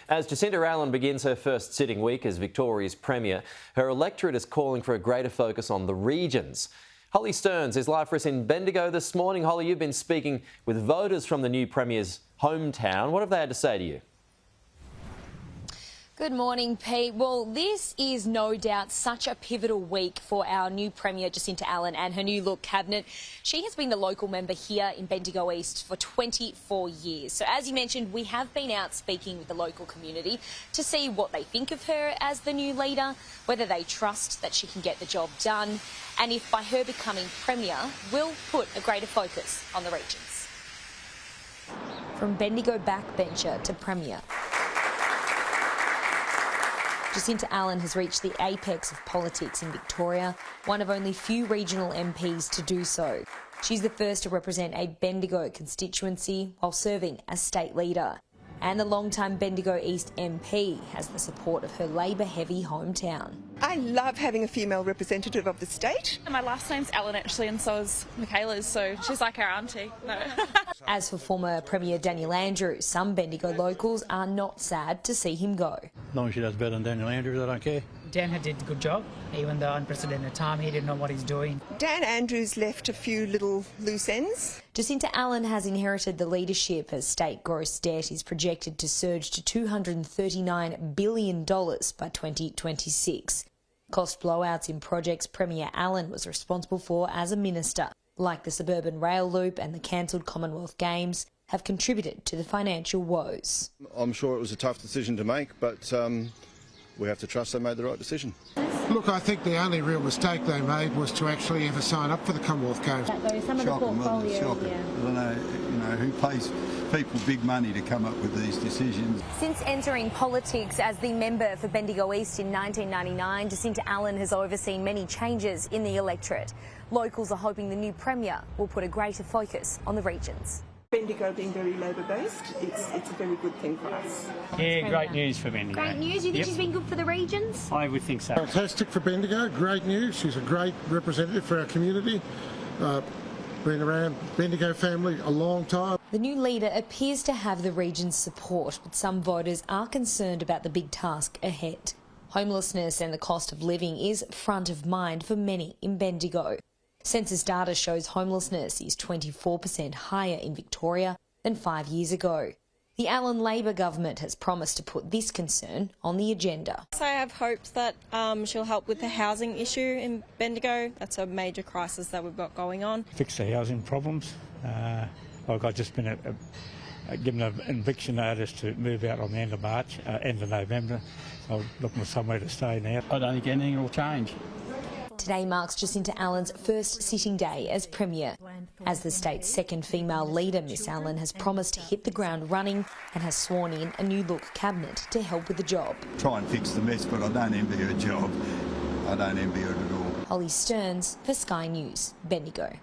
As Jacinta Allan begins her first sitting week as Victoria's Premier, her electorate is calling for a greater focus on the regions. Holly Stearns is live for us in Bendigo this morning. Holly, you've been speaking with voters from the new Premier's hometown. What have they had to say to you? Good morning, Pete. Well, this is no doubt such a pivotal week for our new Premier, Jacinta Allan, and her new look cabinet. She has been the local member here in Bendigo East for 24 years. So as you mentioned, we have been out speaking with the local community to see what they think of her as the new leader, whether they trust that she can get the job done, and if by her becoming Premier will put a greater focus on the regions. From Bendigo backbencher to Premier, Jacinta Allan has reached the apex of politics in Victoria, one of only few regional MPs to do so. She's the first to represent a Bendigo constituency while serving as state leader. And the long-time Bendigo East MP has the support of her Labor-heavy hometown. I love having a female representative of the state. My last name's Allan actually, and so is Michaela's, so she's like our auntie. No. As for former Premier Daniel Andrews, some Bendigo locals are not sad to see him go. As long as she does better than Daniel Andrews, I don't care. Dan did a good job, even though unprecedented time, he didn't know what he's doing. Dan Andrews left a few little loose ends. Jacinta Allan has inherited the leadership as state gross debt is projected to surge to $239 billion by 2026. Cost blowouts in projects Premier Allan was responsible for as a minister, like the Suburban Rail Loop and the cancelled Commonwealth Games, have contributed to the financial woes. I'm sure it was a tough decision to make, but we have to trust they made the right decision. Look, I think the only real mistake they made was to actually ever sign up for the Commonwealth Games. Some of the portfolio, shocking. I don't know, who pays people big money to come up with these decisions. Since entering politics as the member for Bendigo East in 1999, Jacinta Allan has overseen many changes in the electorate. Locals are hoping the new Premier will put a greater focus on the regions. Bendigo being very Labor-based, it's a very good thing for us. Yeah, great news for Bendigo. Great news? You think she's been good for the regions? I would think so. Fantastic for Bendigo, great news. She's a great representative for our community. Been around Bendigo family a long time. The new leader appears to have the region's support, but some voters are concerned about the big task ahead. Homelessness and the cost of living is front of mind for many in Bendigo. Census data shows homelessness is 24% higher in Victoria than 5 years ago. The Allan Labor government has promised to put this concern on the agenda. So I have hopes that she'll help with the housing issue in Bendigo. That's a major crisis that we've got going on. Fix the housing problems. Like I've just been given an eviction notice to move out on the end of March, end of November. So I'm looking for somewhere to stay now. I don't think anything will change. Today marks Jacinta Allan's first sitting day as Premier. As the state's second female leader, Ms Allan has promised to hit the ground running and has sworn in a new look cabinet to help with the job. Try and fix the mess, but I don't envy her job. I don't envy her at all. Holly Stearns for Sky News, Bendigo.